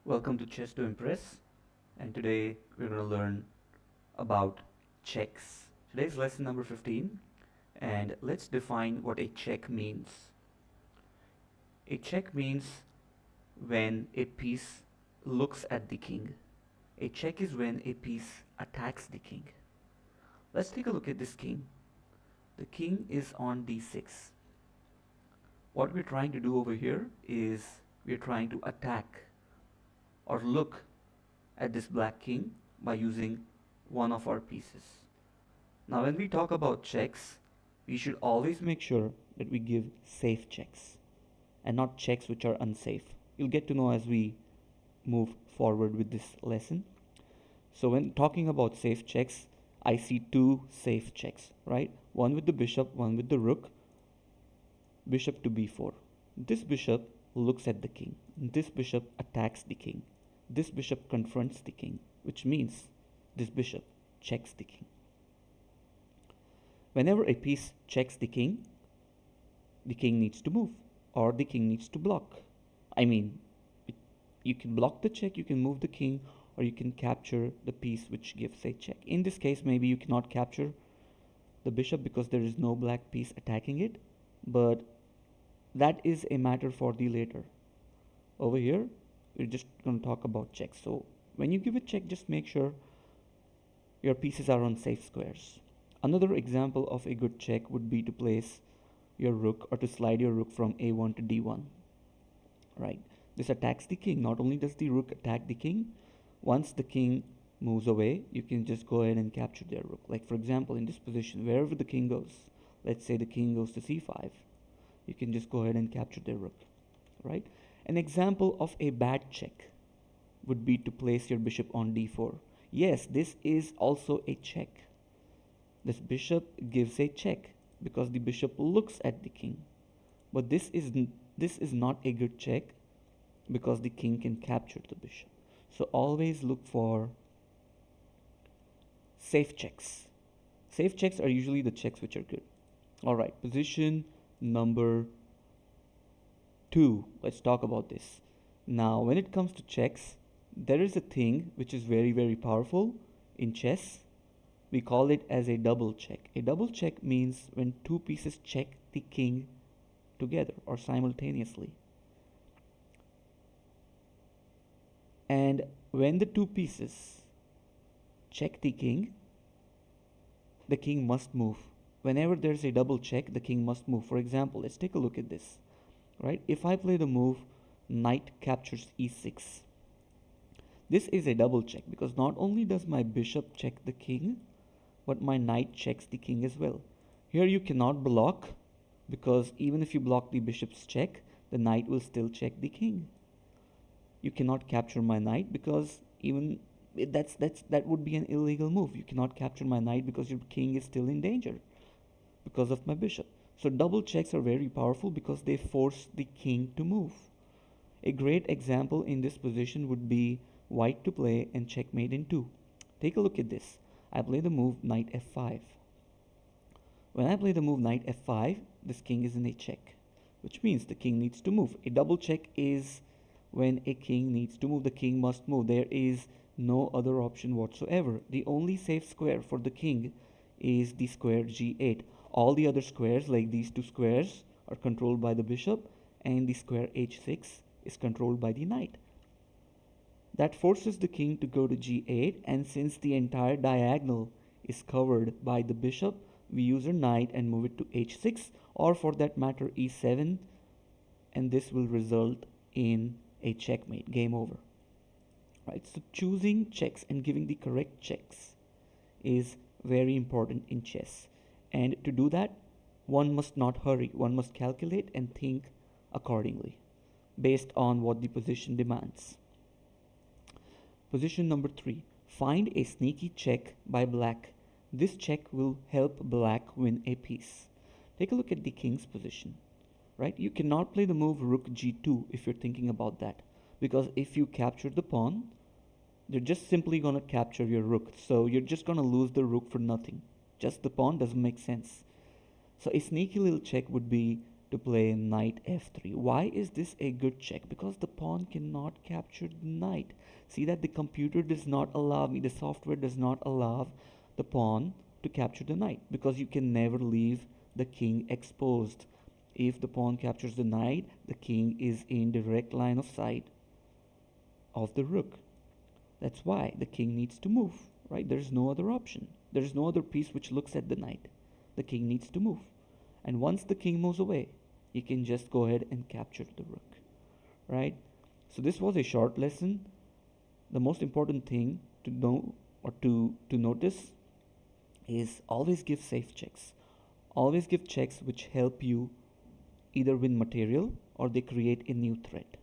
Welcome to Chess to Impress, and today we're going to learn about checks. Today's lesson number 15, and let's define what a check means. A check means when a piece looks at the king. A check is when a piece attacks the king. Let's take a look at this king. The king is on d6. What we're trying to do over here is we're trying to attack or look at this black king by using one of our pieces. Now when we talk about checks, we should always make sure that we give safe checks and not checks which are unsafe. You'll get to know as we move forward with this lesson. So when talking about safe checks, I see two safe checks, right? One with the bishop, one with the rook. Bishop to b4. This bishop looks at the king. This bishop attacks the king. This bishop confronts the king, which means this bishop checks the king. Whenever a piece checks the king needs to move or the king needs to block. You can block the check, you can move the king, or you can capture the piece which gives a check. In this case, maybe you cannot capture the bishop because there is no black piece attacking it, but that is a matter for the later. Over here, we're just going to talk about checks. So when you give a check, just make sure your pieces are on safe squares. Another example of a good check would be to place your rook or to slide your rook from a1 to d1. Right? This attacks the king. Not only does the rook attack the king, once the king moves away, you can just go ahead and capture their rook. Like for example, in this position, wherever the king goes, let's say the king goes to c5, you can just go ahead and capture their rook. Right? An example of a bad check would be to place your bishop on d4. Yes, this is also a check. This bishop gives a check because the bishop looks at the king. But this is not a good check because the king can capture the bishop. So always look for safe checks. Safe checks are usually the checks which are good. Alright, position number 2. Let's talk about this. Now, when it comes to checks, there is a thing which is very, very powerful in chess. We call it as a double check. A double check means when two pieces check the king together or simultaneously. And when the two pieces check the king must move. Whenever there's a double check, the king must move. For example, let's take a look at this. Right? If I play the move knight captures e6, this is a double check because not only does my bishop check the king, but my knight checks the king as well. Here you cannot block because even if you block the bishop's check, the knight will still check the king. You cannot capture my knight because even that would be an illegal move. You cannot capture my knight because your king is still in danger because of my bishop. So double checks are very powerful because they force the king to move. A great example in this position would be white to play and checkmate in 2. Take a look at this. I play the move knight f5. When I play the move knight f5, this king is in a check, which means the king needs to move. A double check is when a king needs to move. The king must move. There is no other option whatsoever. The only safe square for the king is the square g8. All the other squares, like these two squares, are controlled by the bishop, and the square h6 is controlled by the knight. That forces the king to go to g8, and since the entire diagonal is covered by the bishop, we use a knight and move it to h6, or for that matter e7, and this will result in a checkmate, game over. Right, so choosing checks and giving the correct checks is very important in chess. And to do that, one must not hurry. One must calculate and think accordingly based on what the position demands. Position number 3. Find a sneaky check by black. This check will help black win a piece. Take a look at the king's position. Right? You cannot play the move rook g2 if you're thinking about that, because if you capture the pawn, they're just simply going to capture your rook. So you're just going to lose the rook for nothing. Just the pawn doesn't make sense. So a sneaky little check would be to play knight f3. Why is this a good check? Because the pawn cannot capture the knight. See that the computer does not allow me, the software does not allow the pawn to capture the knight, because you can never leave the king exposed. If the pawn captures the knight, the king is in direct line of sight of the rook. That's why the king needs to move, right? There's no other option. There's no other piece which looks at the knight. The king needs to move. And once the king moves away, you can just go ahead and capture the rook, right? So this was a short lesson. The most important thing to know or to notice is always give safe checks. Always give checks which help you either win material or they create a new threat.